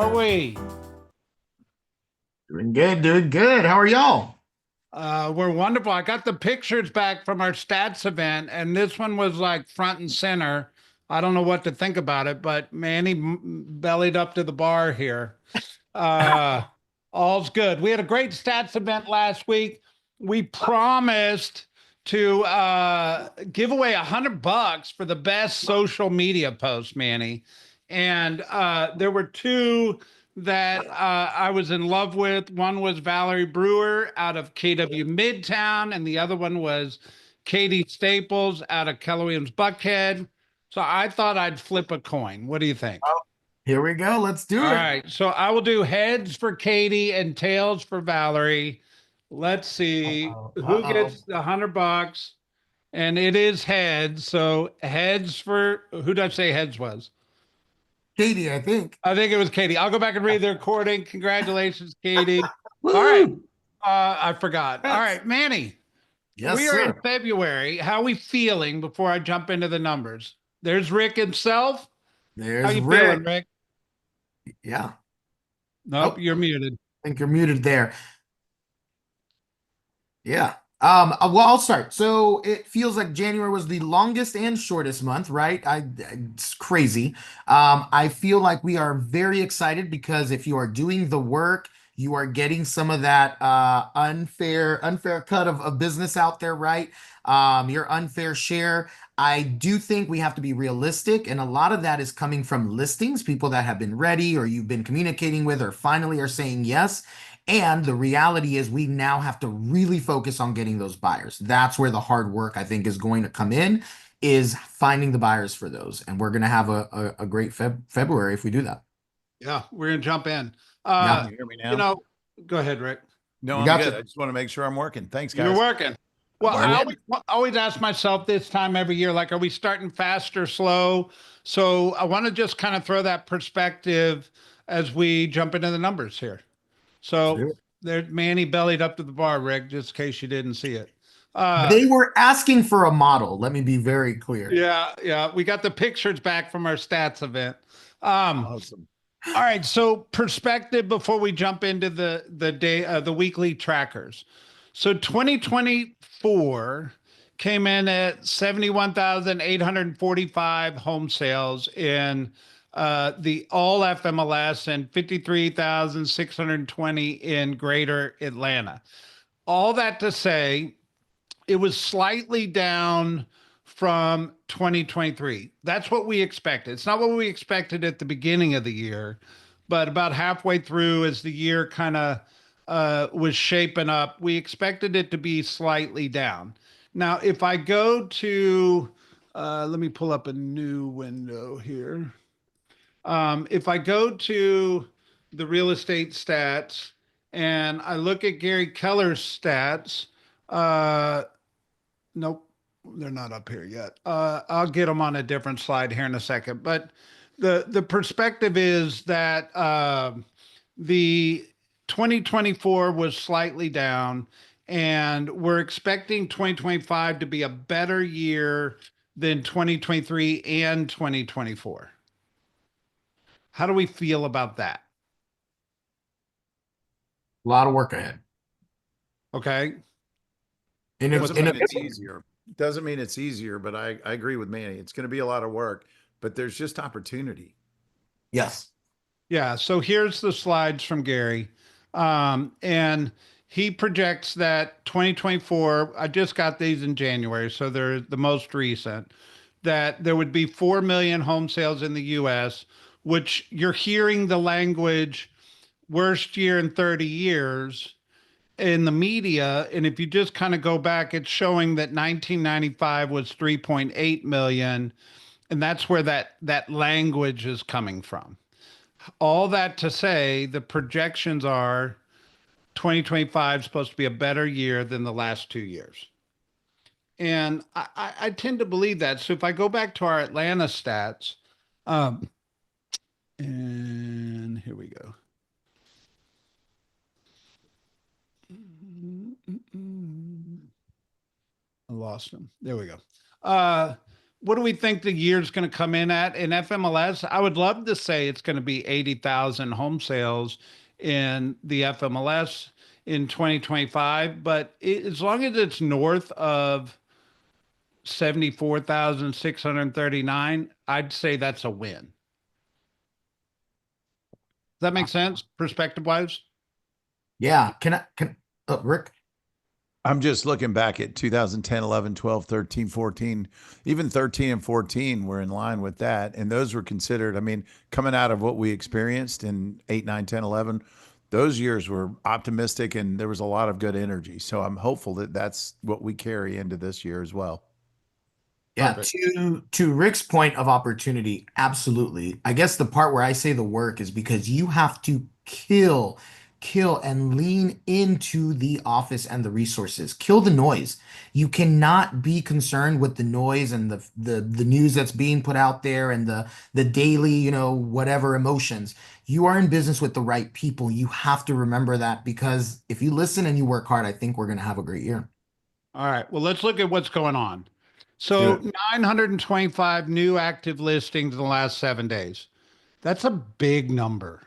are we? Doing good, doing good. How are y'all? We're wonderful. I got the pictures back from our stats event, and this one was like front and center. I don't know what to think about it, but Manny bellied up to the bar here. Uh, all's good. We had a great stats event last week. We promised to give away $100 for the best social media post, Manny. And there were two that I was in love with. One was Valerie Brewer out of KW Midtown, and the other one was Katie Staples out of Keller Williams Buckhead. So I thought I'd flip a coin. What do you think? Oh, here we go. Let's All do it. right. So I will do heads for Katie and tails for Valerie. Let's see Uh-oh. who Uh-oh. gets the $100. And it is heads. So heads for who did I say heads was? Katie, I think. I think it was Katie. I'll go back and read the recording. Congratulations, Katie. All right. Woo! I forgot. All Yes. right, Manny. Yes, We are in sir. February. How are we feeling before I jump into the numbers? There's Rick himself. How There's you feeling, Rick. Rick? Yeah. Oh, Nope, you're muted. I think you're muted there. Yeah. Well, I'll start. So it feels like January was the longest and shortest month, right? It's crazy. I feel like we are very excited because if you are doing the work, you are getting some of that unfair cut of business out there, right? Your unfair share. I do think we have to be realistic, and a lot of that is coming from listings, people that have been ready or you've been communicating with or finally are saying yes. And the reality is, we now have to really focus on getting those buyers. That's where the hard work, I think, is going to come in, is finding the buyers for those. And we're going to have a great February if we do that. Yeah, we're gonna jump in. Yeah, Uh, Can you hear me you now? know, go ahead, Rick. No, we I'm got good. you. I just want to make sure I'm working. Thanks, You're guys. working. Well, I'm I working. always ask myself this time every year, like, are we starting fast or slow? So I want to just kind of throw that perspective as we jump into the numbers here. Let's So do it. there, Manny bellied up to the bar, Rick, just in case you didn't see it. Uh, They were asking for a model. Let me be very clear. yeah, we got the pictures back from our stats event. Um, Awesome. all right, so perspective before we jump into the weekly trackers. So 2024 came in at 71,845 home sales in the all FMLS and 53,620 in greater Atlanta. All that to say, it was slightly down from 2023. That's what we expected. It's not what we expected at the beginning of the year, but about halfway through, as the year kind of was shaping up, we expected it to be slightly down. Now, if I go to, let me pull up a new window here. If I go to the real estate stats and I look at Gary Keller's stats, uh, nope, they're not up here yet. I'll get them on a different slide here in a second. But the perspective is that the 2024 was slightly down, and we're expecting 2025 to be a better year than 2023 and 2024. How do we feel about that? A lot of work ahead. Okay. In a, Doesn't in a, mean it's easier. Doesn't mean it's easier, but I agree with Manny. It's going to be a lot of work, but there's just opportunity. yes. Yeah, so here's the slides from Gary. And he projects that 2024, I just got these in January, so they're the most recent, that there would be 4 million home sales in the US, which you're hearing the language worst year in 30 years in the media. And if you just kind of go back, it's showing that 1995 was 3.8 million. And that's where that language is coming from. All that to say, the projections are 2025 is supposed to be a better year than the last 2 years. And I tend to believe that. So if I go back to our Atlanta stats, um, and here we go. I lost them. There we go. what do we think the year's going to come in at in FMLS? I would love to say it's going to be 80,000 home sales in the FMLS in 2025, but as long as it's north of 74,639, I'd say that's a win. Does that make sense perspective wise? Yeah. Rick? I'm just looking back at 2010, 11, 12, 13, 14, even 13 and 14 were in line with that. And those were considered, I mean, coming out of what we experienced in 8, 9, 10, 11, those years were optimistic and there was a lot of good energy. So I'm hopeful that that's what we carry into this year as well. Yeah, Perfect. to Rick's point of opportunity, absolutely. I guess the part where I say the work is because you have to kill and lean into the office and the resources. Kill the noise. You cannot be concerned with the noise and the news that's being put out there and the daily, whatever emotions. You are in business with the right people. You have to remember that because if you listen and you work hard, I think we're going to have a great year. All right. Well, let's look at what's going on. Let's do So it. 925 new active listings in the last 7 days. That's a big number.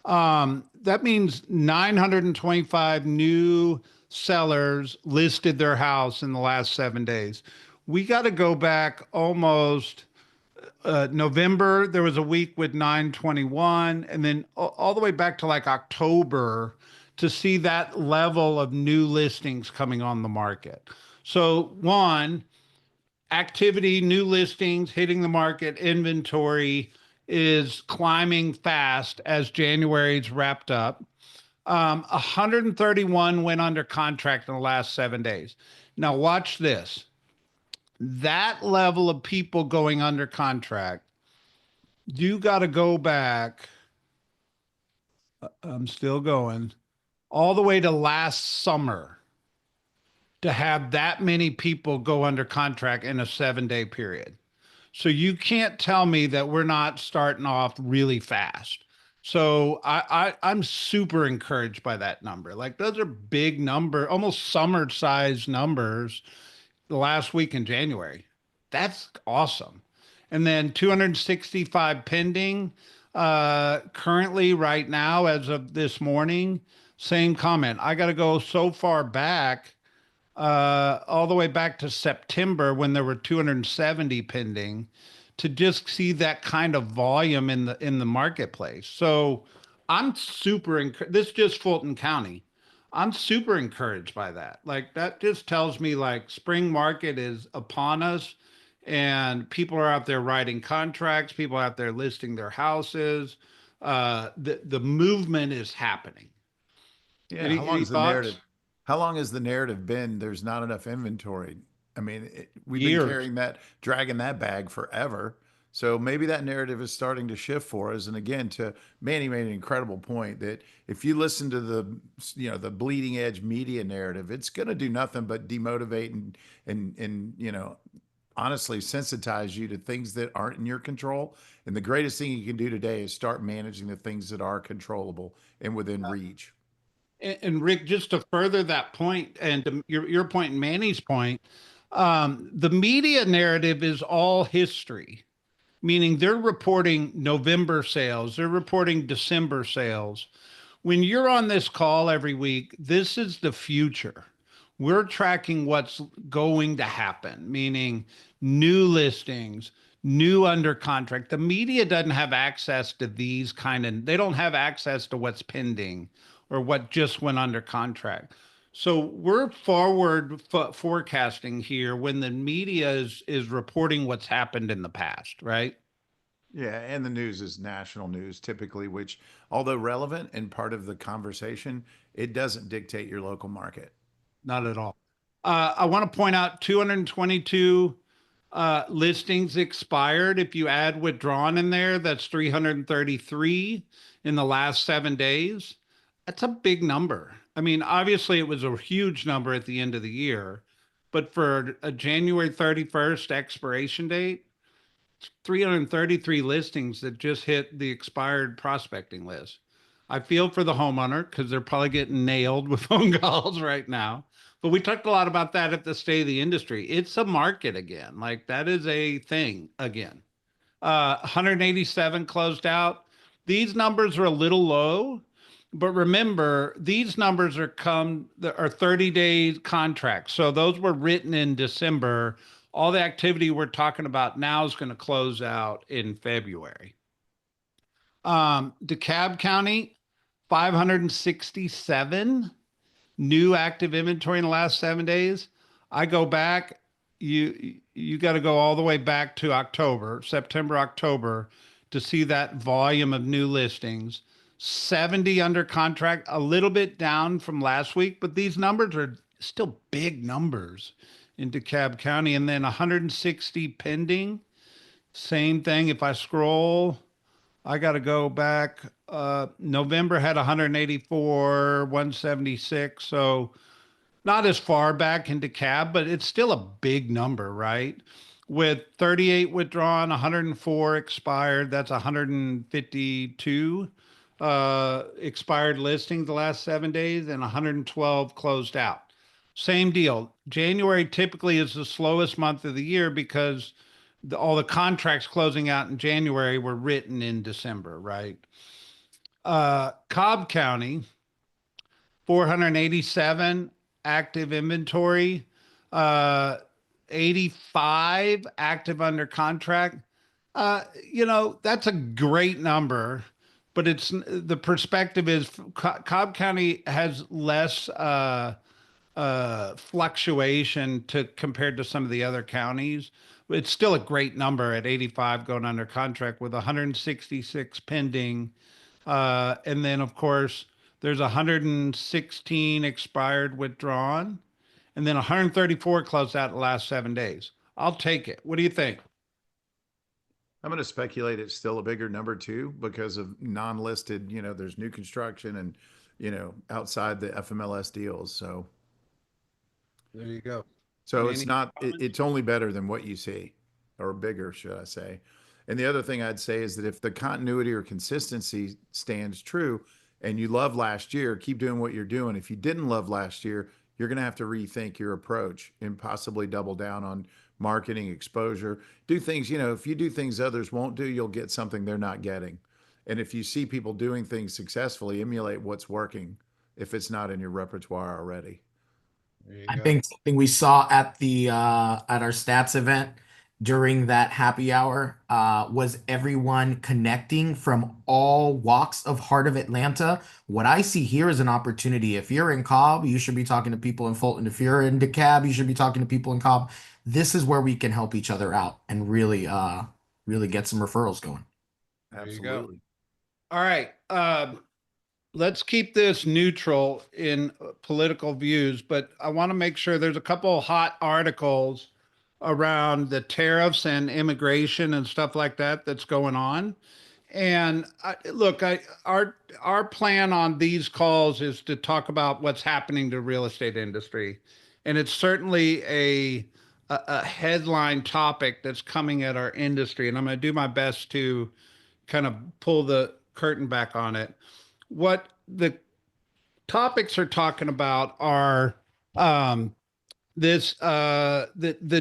That means 925 new sellers listed their house in the last 7 days. We got to go back almost November. There was a week with 921, and then all the way back to like October to see that level of new listings coming on the market. So, one, activity, new listings hitting the market, inventory is climbing fast as January's wrapped up. 131 went under contract in the last 7 days. Now, watch this. That level of people going under contract, you got to go back. I'm still going all the way to last summer to have that many people go under contract in a 7 day period. So you can't tell me that we're not starting off really fast. So I'm super encouraged by that number. Like those are big number, almost summer size numbers the last week in January. That's awesome. And then 265 pending currently right now as of this morning. Same comment. I got to go so far back all the way back to September when there were 270 pending to just see that kind of volume in the marketplace. So I'm this is just Fulton County. I'm super encouraged by that. Like that just tells me like spring market is upon us and people are out there writing contracts, people are out there listing their houses. The movement is happening. Yeah. Any thoughts? How long has the narrative been? There's not enough inventory. I mean, we've been Years. carrying that, dragging that bag forever. So maybe that narrative is starting to shift for us. And again, to Manny made an incredible point that if you listen to the bleeding edge media narrative, it's going to do nothing but demotivate and honestly sensitize you to things that aren't in your control. And the greatest thing you can do today is start managing the things that are controllable and within reach. And Rick, just to further that point, and to your point and Manny's point, the media narrative is all history, meaning they're reporting November sales, they're reporting December sales. When you're on this call every week, this is the future. We're tracking what's going to happen, meaning new listings, new under contract. The media doesn't have access to these they don't have access to what's pending or what just went under contract. So we're forecasting here when the media is reporting what's happened in the past, right? Yeah, and the news is national news typically, which, although relevant and part of the conversation, it doesn't dictate your local market. Not at all. I want to point out 222 listings expired. If you add withdrawn in there, that's 333 in the last 7 days. That's a big number. I mean, obviously, it was a huge number at the end of the year, but for a January 31st expiration date, 333 listings that just hit the expired prospecting list. I feel for the homeowner because they're probably getting nailed with phone calls right now. But we talked a lot about that at the State of the Industry. It's a market again. Like that is a thing again. 187 closed out. These numbers are a little low, but remember these numbers are 30-day contracts. So those were written in December. All the activity we're talking about now is going to close out in February. DeKalb County, 567 new active inventory in the last 7 days. I go back, you got to go all the way back to October, September, October to see that volume of new listings. 70 under contract, a little bit down from last week, but these numbers are still big numbers in DeKalb County. And then 160 pending. Same thing. If I scroll, I got to go back. November had 184, 176. So not as far back into cab, but it's still a big number, right? With 38 withdrawn, 104 expired. That's 152 expired listings the last 7 days, and 112 closed out. Same deal. January typically is the slowest month of the year because all the contracts closing out in January were written in December, right? Cobb County, 487 active inventory, 85 active under contract. That's a great number, but it's the perspective is Cobb County has less fluctuation compared to some of the other counties. It's still a great number at 85 going under contract with 166 pending. And then, of course, there's 116 expired withdrawn, and then 134 closed out in the last 7 days. I'll take it. What do you think? I'm going to speculate it's still a bigger number too because of non-listed, there's new construction and, outside the FMLS deals. So There you go. So Any it's only better than what you see, or bigger, should I say. And the other thing I'd say is that if the continuity or consistency stands true and you love last year, keep doing what you're doing. If you didn't love last year, you're going to have to rethink your approach and possibly double down on marketing exposure. Do things, if you do things others won't do, you'll get something they're not getting. And if you see people doing things successfully, emulate what's working if it's not in your repertoire already. There you I go. think something we saw at the at our stats event during that happy hour was everyone connecting from all walks of heart of Atlanta. What I see here is an opportunity. If you're in Cobb, you should be talking to people in Fulton. If you're in DeKalb, you should be talking to people in Cobb. This is where we can help each other out and really get some referrals going. There you go. Absolutely. All right. Let's keep this neutral in political views, but I want to make sure there's a couple of hot articles around the tariffs and immigration and stuff like that that's going on. And our plan on these calls is to talk about what's happening to the real estate industry, and it's certainly a headline topic that's coming at our industry. And I'm going to do my best to kind of pull the curtain back on it. What the topics are talking about are the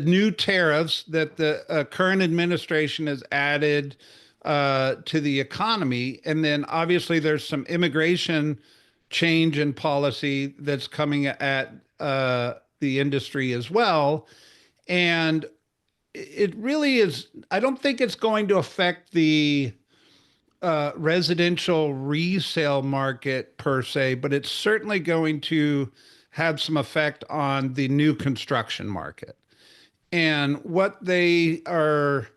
new tariffs that the current administration has added to the economy, and then obviously there's some immigration change in policy that's coming at the industry as well, and it really is. I don't think it's going to affect the residential resale market per se, but it's certainly going to have some effect on the new construction market. And what they are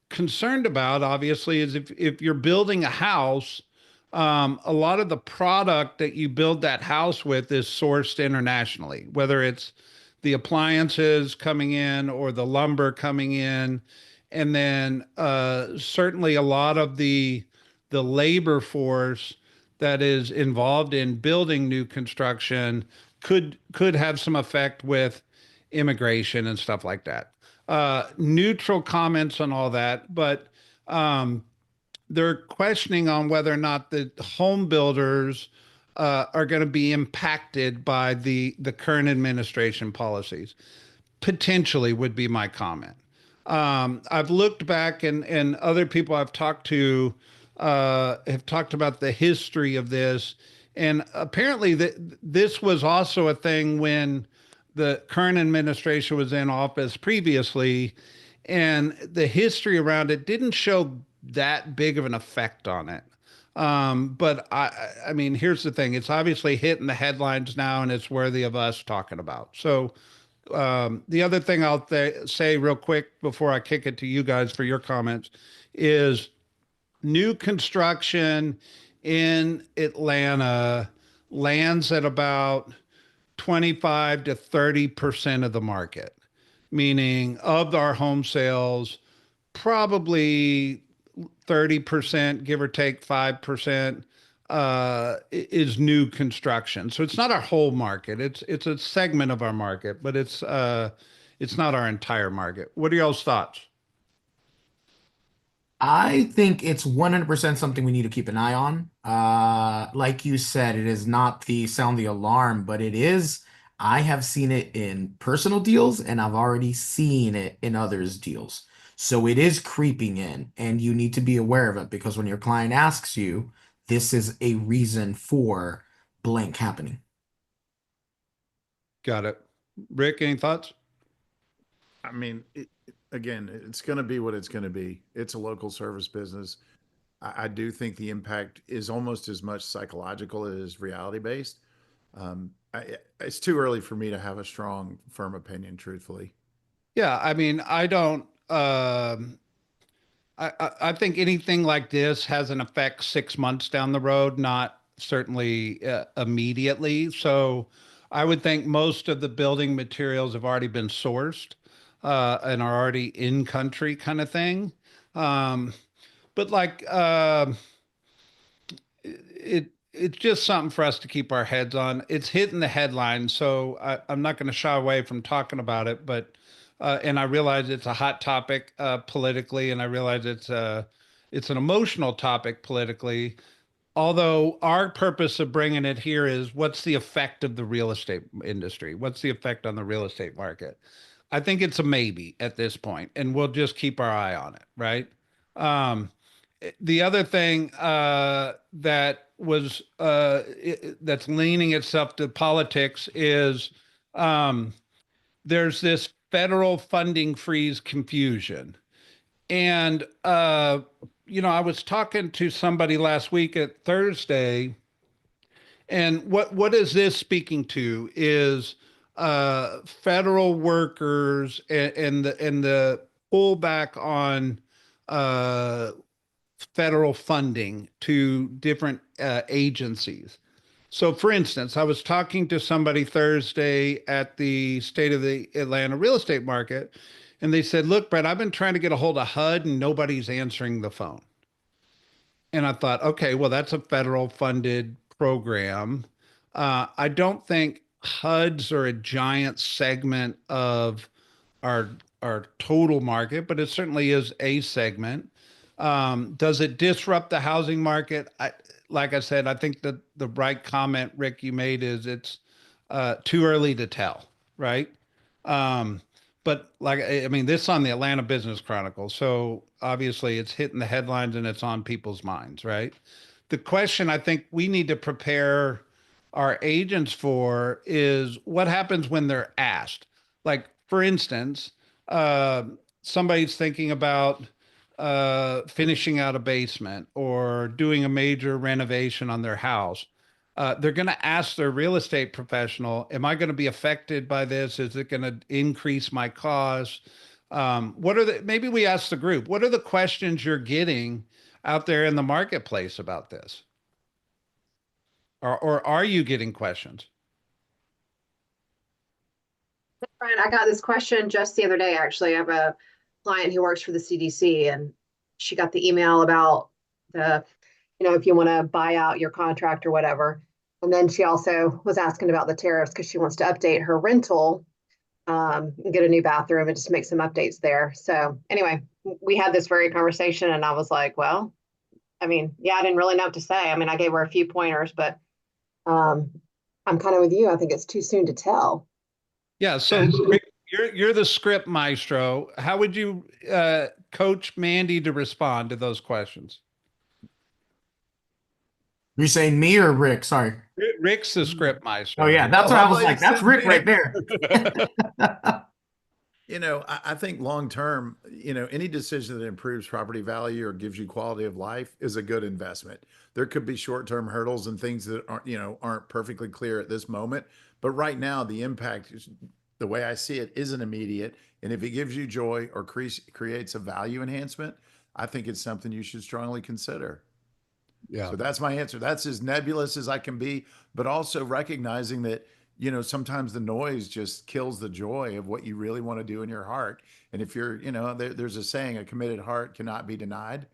concerned about, obviously, is if you're building a house, a lot of the product that you build that house with is sourced internationally, whether it's the appliances coming in or the lumber coming in. And then certainly a lot of the labor force that is involved in building new construction could have some effect with immigration and stuff like that. Neutral comments on all that, but they're questioning on whether or not the home builders are going to be impacted by the current administration policies. Potentially would be my comment. I've looked back, and other people I've talked to have talked about the history of this, and apparently this was also a thing when the current administration was in office previously, and the history around it didn't show that big of an effect on it. But I mean, here's the thing: it's obviously hitting the headlines now, and it's worthy of us talking about. So, the other thing I'll say real quick before I kick it to you guys for your comments is new construction in Atlanta lands at about 25 to 30% of the market, meaning of our home sales, probably 30%, give or take 5%, is new construction. So it's not our whole market. It's a segment of our market, but it's not our entire market. What are y'all's thoughts? I think it's 100% something we need to keep an eye on. Like you said, it is not the sound the alarm, but it is. I have seen it in personal deals and I've already seen it in others' deals. So it is creeping in, and you need to be aware of it because when your client asks you, this is a reason for blank happening. Got it. Rick, any thoughts? I mean, again, it's going to be what it's going to be. It's a local service business. I do think the impact is almost as much psychological as reality based. It's too early for me to have a strong, firm opinion, truthfully. Yeah, I mean, I don't. I think anything like this has an effect 6 months down the road, not certainly immediately. So I would think most of the building materials have already been sourced and are already in country, kind of thing. Um, but like it's just something for us to keep our heads on. It's hitting the headlines, so I'm not going to shy away from talking about it. But and I realize it's a hot topic politically, and I realize it's an emotional topic politically. Although our purpose of bringing it here is what's the effect of the real estate industry? What's the effect on the real estate market? I think it's a maybe at this point, and we'll just keep our eye on it, right? Um, the other thing that was that's leaning itself to politics is um, there's this federal funding freeze confusion. And I was talking to somebody last week at Thursday, and what is this speaking to is federal workers and the pullback on uh, federal funding to different agencies. So, for instance, I was talking to somebody Thursday at the State of the Atlanta real estate market, and they said, "Look, Brett, I've been trying to get a hold of HUD and nobody's answering the phone." And I thought, okay, well, that's a federal funded program. I don't think HUDs are a giant segment of our our total market, but it certainly is a segment. Does it disrupt the housing market? Like I said, I think that the right comment, Rick, you made is it's too early to tell, right? Um, but like, I mean, this is on the Atlanta Business Chronicle, so obviously it's hitting the headlines and it's on people's minds, right? The question I think we need to prepare our agents for is what happens when they're asked. Like, for instance, uh, somebody's thinking about finishing out a basement or doing a major renovation on their house. They're going to ask their real estate professional, am I going to be affected by this? Is it going to increase my costs? Maybe we ask the group, what are the questions you're getting out there in the marketplace about this? Or are you getting questions? Brian, I got this question just the other day, actually. I have a client who works for the CDC, and she got the email about if you want to buy out your contract or whatever. And then she also was asking about the tariffs because she wants to update her rental, and get a new bathroom and just make some updates there. So anyway, we had this very conversation, and I was like, well, I mean, yeah, I didn't really know what to say. I mean, I gave her a few pointers, but Um, I'm kind of with you. I think it's too soon to tell. Yeah. So Rick, you're the script maestro. How would you coach Mandy to respond to those questions? You're saying me or Rick? Sorry. Rick's the script Oh maestro yeah, here. that's Oh, what I I was thought you like. That's said Rick me. right there. I think long term, any decision that improves property value or gives you quality of life is a good investment. There could be short term hurdles and things that aren't perfectly clear at this moment, but right now the impact is, the way I see it, isn't immediate. And if it gives you joy or creates a value enhancement, I think it's something you should strongly consider. Yeah. So that's my answer. That's as nebulous as I can be, but also recognizing that, sometimes the noise just kills the joy of what you really want to do in your heart. And if you're, there's a saying, a committed heart cannot be denied.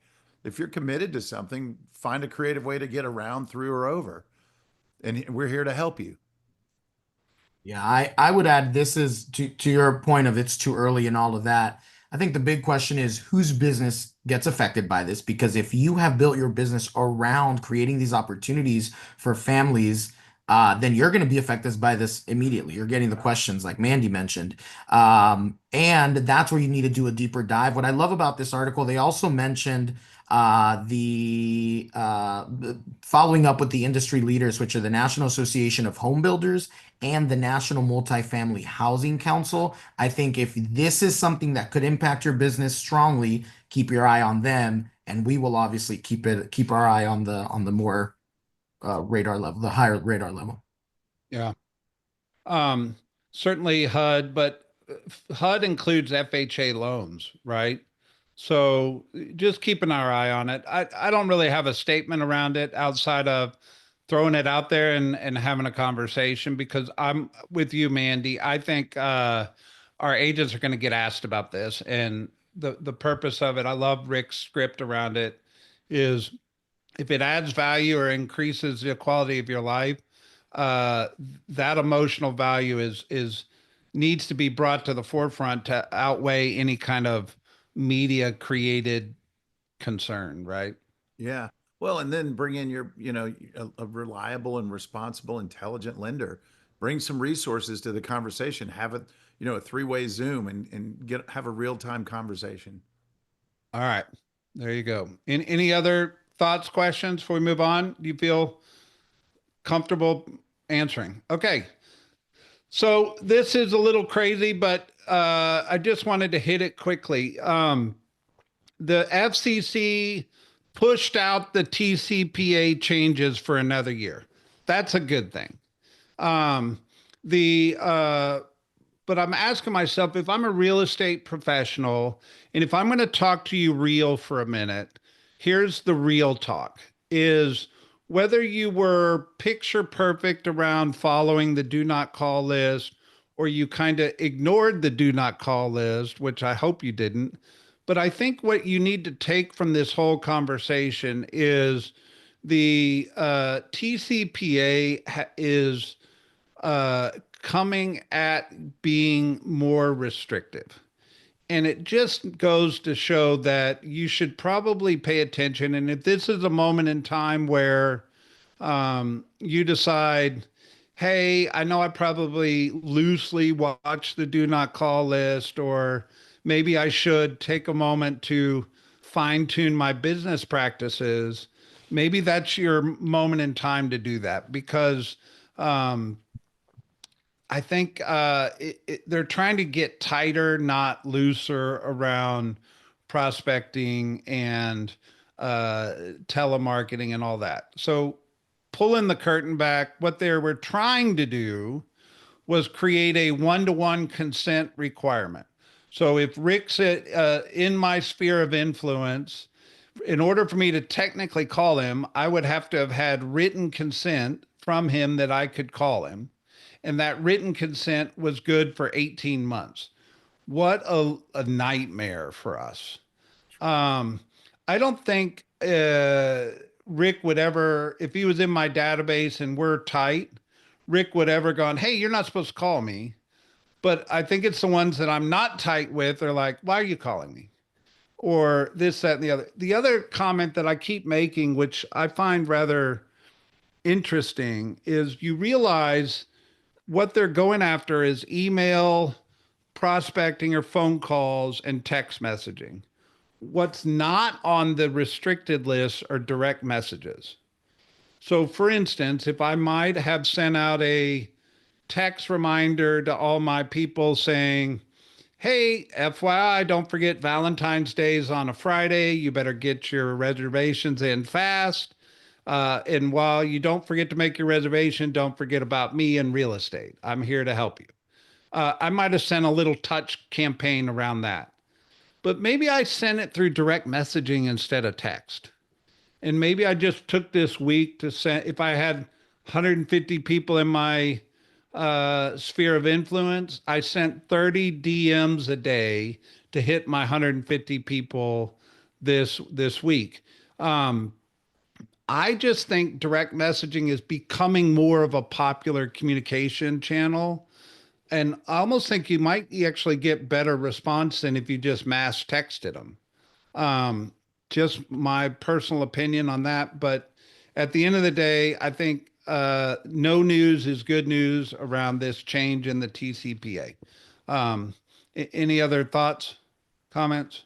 If you're committed to something, find a creative way to get around, through, or over. And we're here to help you. Yeah, I would add this is to your point of it's too early and all of that. I think the big question is whose business gets affected by this? Because if you have built your business around creating these opportunities for families, then you're going to be affected by this immediately. You're getting the questions like Mandy mentioned. And that's where you need to do a deeper dive. What I love about this article, they also mentioned following up with the industry leaders, which are the National Association of Home Builders and the National Multifamily Housing Council. I think if this is something that could impact your business strongly, keep your eye on them, and we will obviously keep our eye on the more radar level, the higher radar level. Yeah. Um, Certainly HUD, but HUD includes FHA loans, right? So just keeping our eye on it. I don't really have a statement around it outside of throwing it out there and having a conversation because I'm with you, Mandy. I think our agents are going to get asked about this and the purpose of it. I love Rick's script around it is if it adds value or increases the quality of your life, uh, that emotional value is needs to be brought to the forefront to outweigh any kind of media created concern, right? Yeah. Well, and then bring in a reliable and responsible, intelligent lender. Bring some resources to the conversation. Have it, a three-way Zoom and have a real-time conversation. All right, there you go. Any other thoughts, questions before we move on? Do you feel comfortable answering? Okay. So this is a little crazy, but I just wanted to hit it quickly. The FCC pushed out the TCPA changes for another year. That's a good thing. Um, the but I'm asking myself if I'm a real estate professional and if I'm going to talk to you real for a minute, here's the real talk is whether you were picture perfect around following the do not call list or you kind of ignored the do not call list, which I hope you didn't. But I think what you need to take from this whole conversation is the TCPA is uh, coming at being more restrictive. And it just goes to show that you should probably pay attention. And if this is a moment in time where you decide, hey, I know I probably loosely watch the do not call list, or maybe I should take a moment to fine tune my business practices. Maybe that's your moment in time to do that because um, I think they're trying to get tighter, not looser around prospecting and telemarketing and all that. So, pulling the curtain back, what they were trying to do was create a one-to-one consent requirement. So, if Rick's in my sphere of influence, in order for me to technically call him, I would have to have had written consent from him that I could call him and that written consent was good for 18 months. What a nightmare for us. Um, I don't think Rick would ever, if he was in my database and we're tight, Rick would ever gone, hey, you're not supposed to call me. But I think it's the ones that I'm not tight with are like, why are you calling me? Or this, that, and the other. The other comment that I keep making, which I find rather interesting is you realize what they're going after is email prospecting or phone calls and text messaging. What's not on the restricted list are direct messages. So, for instance, if I might have sent out a text reminder to all my people saying, hey, FYI, don't forget Valentine's Day is on a Friday. You better get your reservations in fast. And while you don't forget to make your reservation, don't forget about me and real estate. I'm here to help you. I might have sent a little touch campaign around that, but maybe I sent it through direct messaging instead of text. And maybe I just took this week to send, if I had 150 people in my sphere of influence, I sent 30 DMs a day to hit my 150 people this week. Um, I just think direct messaging is becoming more of a popular communication channel. And I almost think you might actually get better response than if you just mass texted them. Um, just my personal opinion on that. But at the end of the day, I think no news is good news around this change in the TCPA. Any other thoughts, comments?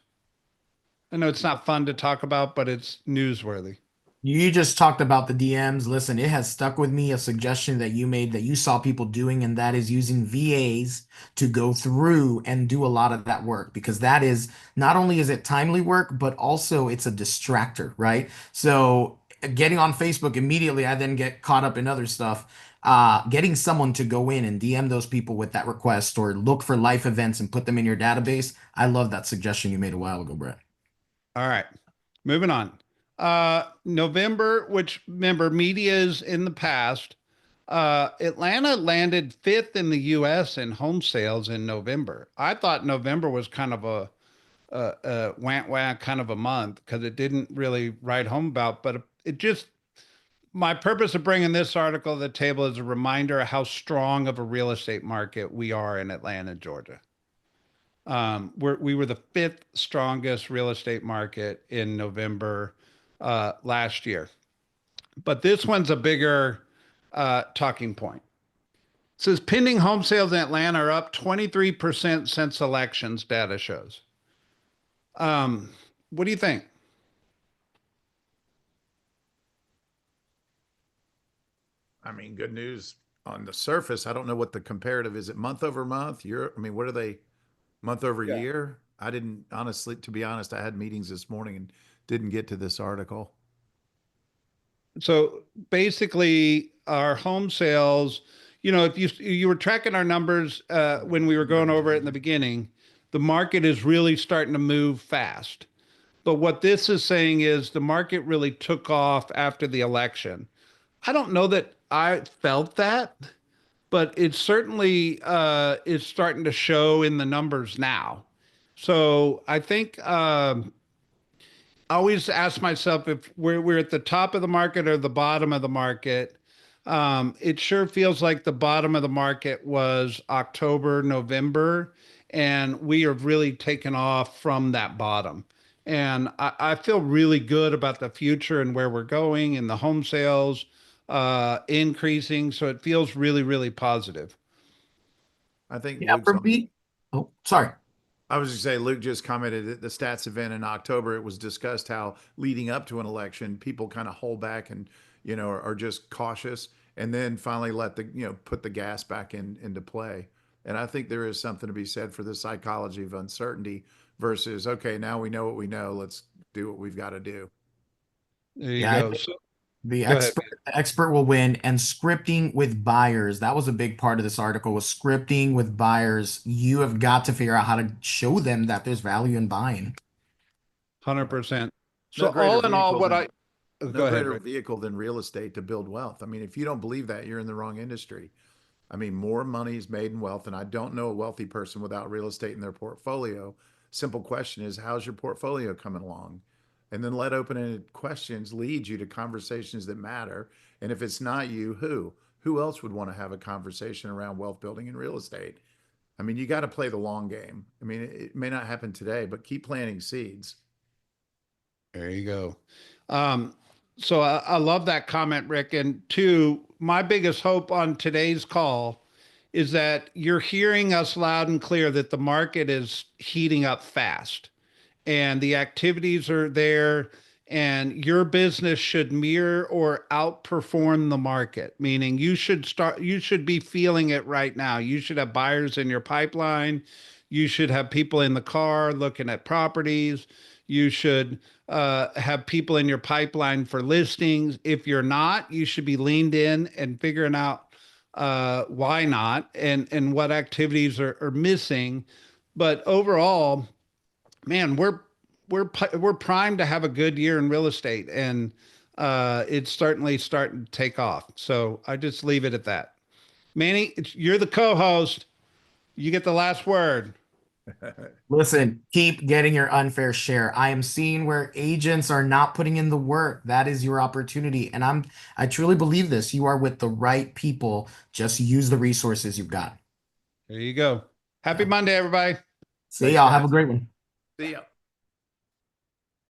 I know it's not fun to talk about, but it's newsworthy. You just talked about the DMs. Listen, it has stuck with me a suggestion that you made that you saw people doing, and that is using VAs to go through and do a lot of that work because that is not only is it timely work, but also it's a distractor, right? So getting on Facebook immediately, I then get caught up in other stuff. Getting someone to go in and DM those people with that request or look for life events and put them in your database. I love that suggestion you made a while ago, Brett. All right, moving on. November, which remember media is in the past. Atlanta landed fifth in the U.S. in home sales in November. I thought November was kind of a wah wah kind of a month because it didn't really write home about, but it just my purpose of bringing this article to the table is a reminder of how strong of a real estate market we are in Atlanta, Georgia. We were the fifth strongest real estate market in November last year. But this one's a bigger talking point. It says pending home sales in Atlanta are up 23% since elections, data shows. What do you think? I mean, good news on the surface. I don't know what the comparative is. It month over month? Year? I mean, what are they month over Yeah. year? I didn't honestly, to be honest, I had meetings this morning and didn't get to this article. So basically, our home sales, if you were tracking our numbers when we were going over it in the beginning, the market is really starting to move fast. But what this is saying is the market really took off after the election. I don't know that I felt that, but it certainly is starting to show in the numbers now. So I think I always ask myself if we're at the top of the market or the bottom of the market. It sure feels like the bottom of the market was October, November, and we have really taken off from that bottom. And I feel really good about the future and where we're going and the home sales increasing. So it feels really, really positive. I think Yeah, Luke's for on. me. Oh, sorry. I was just say Luke just commented at the stats event in October. It was discussed how leading up to an election, people kind of hold back and are just cautious, and then finally let the put the gas back into play. And I think there is something to be said for the psychology of uncertainty versus okay, now we know what we know. Let's do what we've got to do. There you Yeah, I go. think So the go ahead. expert will win. And scripting with buyers. That was a big part of this article was scripting with buyers. You have got to figure out how to show them that there's value in buying. 100%. No So greater all in all, vehicle what than I no go ahead, greater Rick. vehicle than real estate to build wealth. I mean, if you don't believe that, you're in the wrong industry. I mean, more money is made in wealth, and I don't know a wealthy person without real estate in their portfolio. Simple question is, how's your portfolio coming along? And then let open-ended questions lead you to conversations that matter. And if it's not you, who? Who else would want to have a conversation around wealth building and real estate? I mean, you got to play the long game. I mean, it may not happen today, but keep planting seeds. There you go. Um, So I love that comment, Rick. And two, my biggest hope on today's call is that you're hearing us loud and clear that the market is heating up fast and the activities are there, and your business should mirror or outperform the market, meaning you should be feeling it right now. You should have buyers in your pipeline. You should have people in the car looking at properties. You should have people in your pipeline for listings. If you're not, you should be leaned in and figuring out why not, and what activities are missing. But overall, man, we're primed to have a good year in real estate, and it's certainly starting to take off. So I just leave it at that. Manny, you're the co-host. You get the last word. Listen, keep getting your unfair share. I am seeing where agents are not putting in the work. That is your opportunity. And I truly believe this. You are with the right people. Just use the resources you've got. There you go. Happy Yeah. Monday, everybody. See Thanks, y'all. Have a guys. great one. See ya.